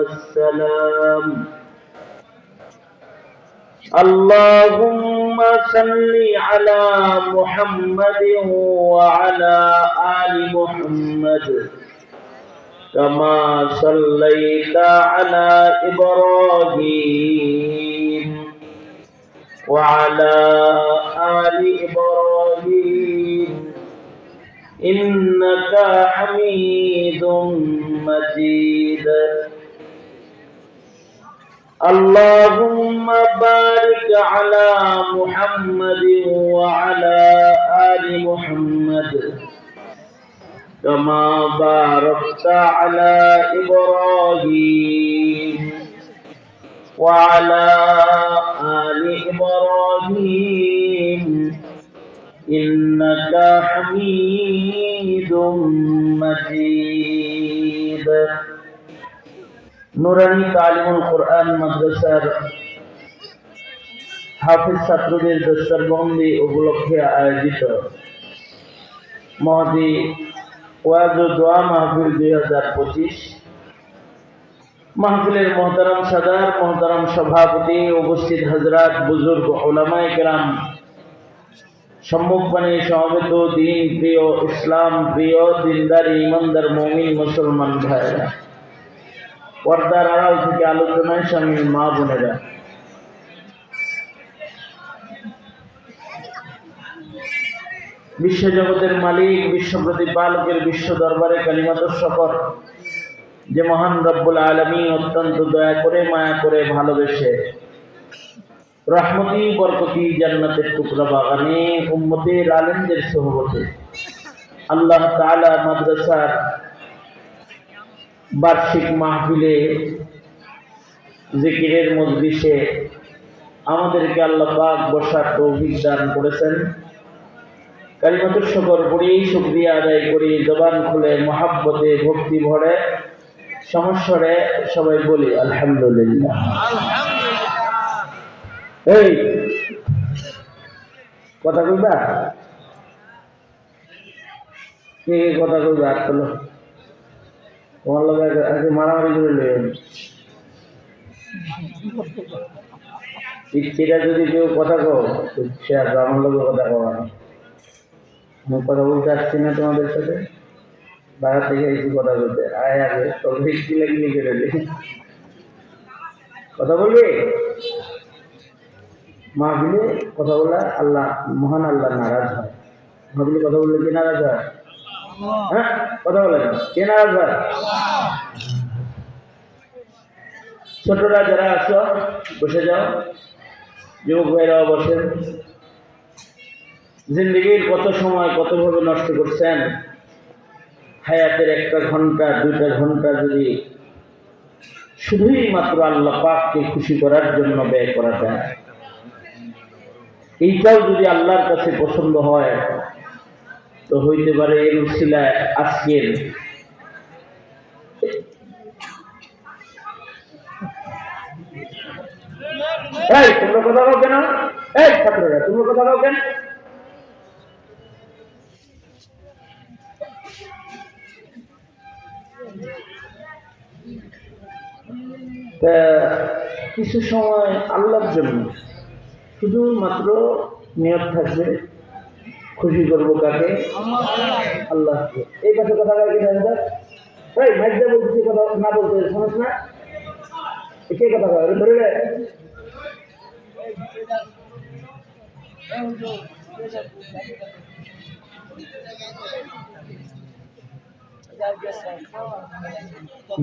السلام. اللهم صل على محمد وعلى آل محمد كما صليت على إبراهيم وعلى آل إبراهيم إنك حميد مجيد. اللهم بارك على محمد وعلى آل محمد كما باركت على إبراهيم وعلى آل إبراهيم إنك حميد مجيد. নুরানি তালিমুল কোরআন মাদ্রাসার হাফেজ ছাত্রদের দস্তরবন্দি উপলক্ষে আয়োজিত মহদি ওয়াজ ও দোয়া মাহফিল 2025 মাহফিলের মোহতারাম সাদার, মোহতারাম সভাপতি, উপস্থিত হযরত, বুজুর্গ, উলামায়ে কেরাম, সম্মুখপানে সমবেত দিন প্রিয়, ইসলাম প্রিয়, দিনদার, ইমানদার মুমিন মুসলমান ভাইরা, পর্দার আড়াল থেকে আলোচনায় শামিল মা বোনেরা, বিশ্বজগতের মালিক, বিশ্ব প্রতিপালকের বিশ্ব দরবারে কালিমাতুর শকর যে মহান রব্বুল আলামিন অত্যন্ত দয়া করে, মায়া করে, ভালোবেসে রহমতি বরকতি জান্নাতের টুকরা বাগানে উম্মতের আলেমদের সোহবতে আল্লাহ তাআলা মাদ্রাসার বার্ষিক মাহফিলে জিকিরের মজলিসে আমাদেরকে আল্লাহ পাক বসার তৌফিক দান করেছেন। কালিমাতুর শুকর পড়েই শুকরিয়া আদায় করি, জবান খুলে মহাব্বতে ভক্তি ভরে সমস্বরে সবাই বলি আলহামদুলিল্লাহ। এই কথা কইবা, কে কথা কইবা? আর তোলো তোমার লোক আগে মারামারি করে নেবেন। ইচ্ছেটা যদি কেউ কথা কো সে আর আমার লোকের কথা কবা না। আমি কথা বলতে আসছি না তোমাদের সাথে, বাইরে থেকে একটু কথা বলতে আয় আগে তবে গিলাগিলি করে নে। কথা বলবে মাহফিলে, কথা বলা আল্লাহ মহান আল্লাহ নারাজ হয়। মাহফিলে কথা বললে কে নারাজ হয়? হ্যাঁ, কথা বলে কে নারাজ হয়? ছোটরা যারা আসো বসে যাও, যুবক ভাইরাও বসেন। জিন্দগির কত সময় কতভাবে নষ্ট করছেন। হায়াতের 1 ঘন্টা 2 ঘন্টা যদি শুধুই মাত্র আল্লাহ পাককে খুশি করার জন্য ব্যয় করা যায়, এইটাও যদি আল্লাহর কাছে পছন্দ হয় তো হইতে পারে এর উসিলায় আজকের এই তোমরা কথা বলো কেন? এই ছাত্ররা তোমরা কথা বলো কেন? কিছু সময় আল্লাহর জন্য শুধুমাত্র নিয়ত থাকবে, খুশি করবো কাকে? আল্লাহকে। এই পাশে কথা বলে কি জানতে? এই মাইজা বলছি কথা না বলতে শোনাস না? কে কথা বলে ধরে রে?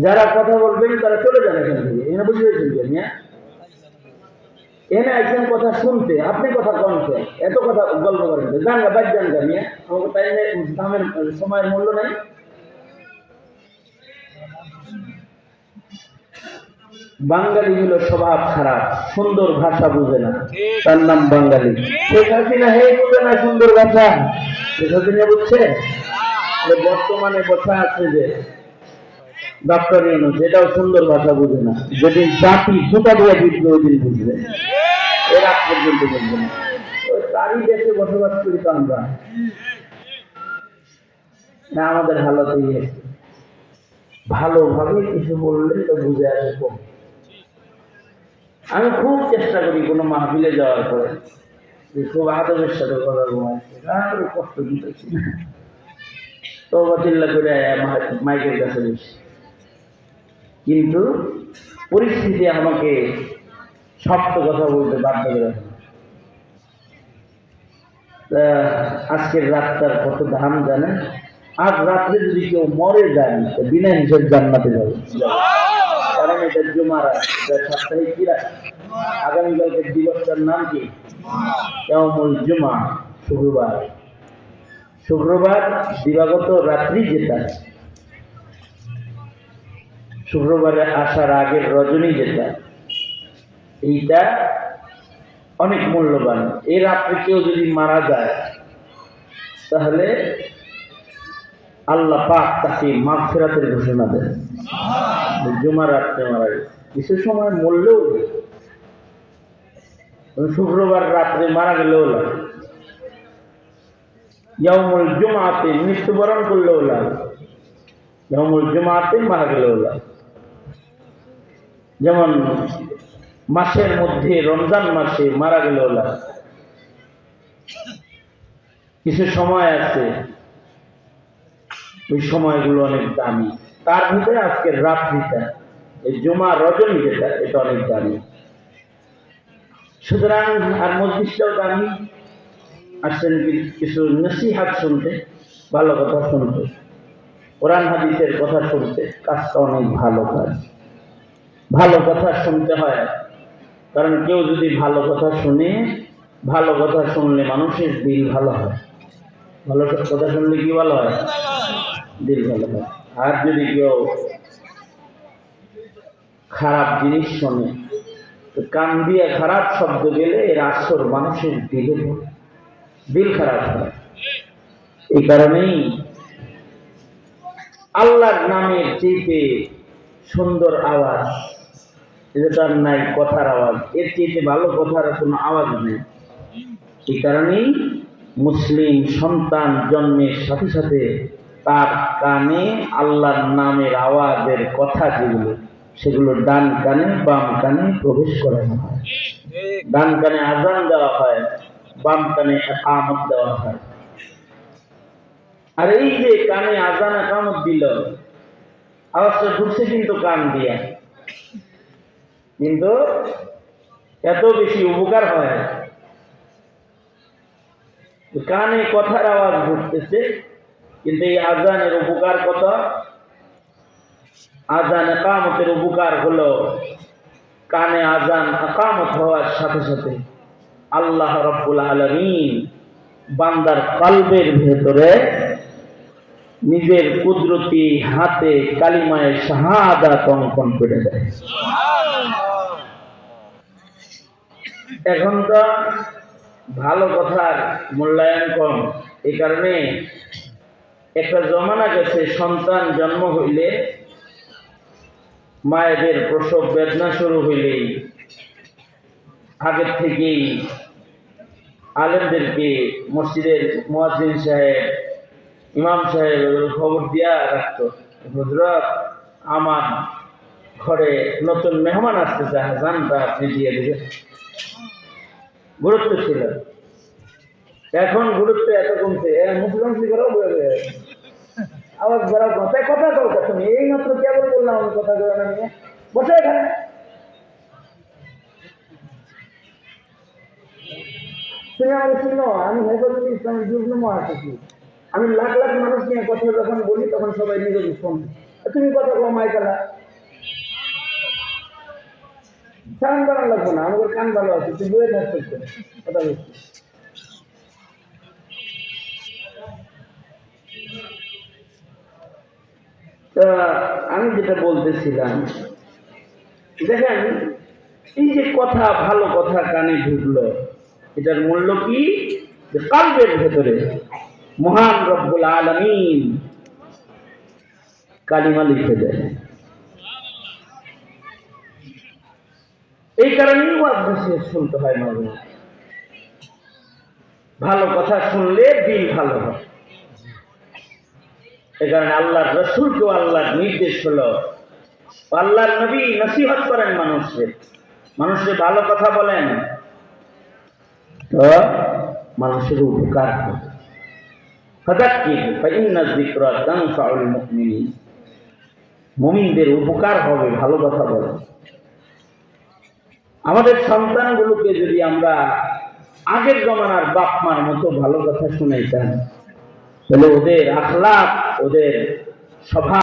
যারা কথা বলবেন তারা চলে যান এখান থেকে। এখানে বুঝতে পেরেছেন? এনে একজন কথা শুনতে, আপনি কথা কমছে, এত কথা গল্প করেন জানগা বাদ জানগা নিয়ে আমাকে টাইমে দামের সময়ের মূল্য নেই। বাঙালি হলো স্বভাব খারাপ, সুন্দর ভাষা বুঝে না, তার নাম বাঙালি। শেখ হাসিনা হে বুঝে না সুন্দর ভাষা, শেখ হাসিনা বুঝছে? বর্তমানে বসা আছে যে ডক্টর ইউনূস, এটাও সুন্দর ভাষা বুঝে না। যেদিন জাতি জুতা দিয়ে দিচ্ছে ওই দিন বুঝবে, এর আগ পর্যন্ত বুঝবে না। ওই তারই দেশে বসবাস করি তো আমরা, না আমাদের হালত এই। ভালোভাবে কিছু বললে তো বুঝে আসে কম। আমি খুব চেষ্টা করি কোনো মাহফিলে যাওয়ার পরে যে খুব আদবের সাথে কথা ঘুমাইছে আর কষ্ট দিতেছি না, তো চিল্লা করে মাইকের কাছে বসি। কিন্তু পরিস্থিতি আমাকে শক্ত কথা বলতে বাধ্য করে। আজকের রাতটার কত দাম জানেন? আজ রাত্রে যদি কেউ মরে যায় বিনা হিসেব জান্নাতে যাবে, কারণ এটা জুমার এটা সাপ্তাহিক কিরা। আগামীকালকের দিবসটার নাম কি? ইয়াউমুল জুমা, শুক্রবার। শুক্রবার দিবাগত রাত্রি যেটা, শুক্রবারে আসার আগের রজনী যেটা, এইটা অনেক মূল্যবান। এই রাত্রে কেউ যদি মারা যায় তাহলে আল্লাহ পাক তাকে মাগফিরাতের ঘোষণা দেন। জুমার রাত্রে মারা গেছে, কিছু সময় মরলেও শুক্রবার রাত্রে মারা গেলেও লাগে, ইয়াউমুল জুমাতে মৃত্যুবরণ করলেও লাগে, ইয়াউমুল জুমাতে মারা গেলেও লাগে। যেমন মাসের মধ্যে রমজান মাসে মারা গেলেও লাগে। কিছু সময় আছে, ওই সময়গুলো অনেক দামি। তার ভিতরে আজকের রাত্রিটা, এই জুমা রজনী যেটা, এটা অনেক দামি। সুতরাং আর মসজিদটাও দামি। আসছেন কিছু নসিহাত শুনতে, ভালো কথা শুনতে, কোরআন হাদিসের কথা শুনতে। কাজটা অনেক ভালো কাজ, ভালো কথা শুনতে হয়। কারণ কেউ যদি ভালো কথা শুনে, ভালো কথা শুনলে মানুষের দিল ভালো হয়। ভালো কথা শুনলে কি ভালো হয়? দিল ভালো হয়। আর যদি কেউ খারাপ জিনিস শোনে, তো কান দিয়ে খারাপ শব্দ গেলে এর আসর মানুষের দিল খারাপ হয়। এই কারণেই আল্লাহর নামের চেয়ে সুন্দর আওয়াজ যেটার নাই, কথার আওয়াজ, এর চেয়ে ভালো কথার কোনো আওয়াজ নেই। এই কারণেই মুসলিম সন্তান জন্মের সাথে সাথে তার কানে আল্লাহর নামের আওয়াজের কথা যেগুলো, সেগুলো ডান কানে বাম কানে প্রবেশ করানো হয়। ডান কানে আজান দেওয়া হয়, বাম কানে ইকামত দেওয়া হয়। আর এই যে কানে আজান ইকামত দিল, আওয়াজটা ঢুকছে কিন্তু কান দিয়া, কিন্তু এত বেশি উপকার হয়। কানে কথার আওয়াজ ঢুকতেছে, কিন্তু এই আজানের উপকার কত? আজান ইকামতের উপকার হলো কানে আজান ইকামত হওয়ার সাথে সাথে আল্লাহ রাব্বুল আলামিন বান্দার কলবের ভেতরে নিজের কুদরতি হাতে কালিমায়ে শাহাদাত অঙ্কন করে দেয়। এখন তো ভালো কথার মূল্যায়ন কম। এই কারণে একটা জমানা গেছে, সন্তান জন্ম হইলে, মায়েদের প্রসব বেদনা শুরু হইলেই আগের থেকেই আলেমদেরকে, মসজিদের মুয়াজ্জিন সাহেব, ইমাম সাহেব খবর দিয়া রাখতো, হযরত আমার ঘরে নতুন মেহমান আসতেছে, আজানটা আপনি দিয়ে দিবেন। গুরুত্ব ছিল। এখন গুরুত্ব এত কমছে, মুসলিম করাও আওয়াজ বাড়াও, কথায় কথা কও। তুমি এই মাত্র কেবল বললাম আমি কথা বলে না নিয়ে বসে এখানে। তুমি আমাকে শুনো, আমি হেফাজতে ইসলামের যুগ্ম মহাসচিব। আমি লাখ লাখ মানুষ নিয়ে কথা যখন বলি তখন সবাই নীরবে শোনে। তুমি কথা কও মাইকালা, কান বাড়ানো লাগবে না, আমাদের কান ভালো আছে, তুই বয়ে থাকতে কথা বলছি। তা আমি যেটা বলতেছিলাম, দেখেন এই যে কথা, ভালো কথা কানে ঢুকলো, এটার মূল্য কি? যে কলবের ভেতরে মহান রব্বুল আলামিন কালিমা লিখে দেয়। এই কারণেই ওয়াজ শুনতে হয় মাঝে। ভালো কথা শুনলে দিল ভালো হয়। এ কারণে আল্লাহর রসুলকেও আল্লাহর নির্দেশ হলো, আল্লাহর নবী নসিহত করেন মানুষের ভালো কথা বলেন, তো মানুষের উপকার হবে। ফাযাক্কির ফাইন্না যিকরা তানফাউল মুমিনিন, মুমিনদের উপকার হবে ভালো কথা বলে। আমাদের সন্তানগুলোকে যদি আমরা আগের জমানার বাপ মার মতো ভালো কথা শুনাইতাম, তাহলে ওদের আখলাক, ওদের স্বভাব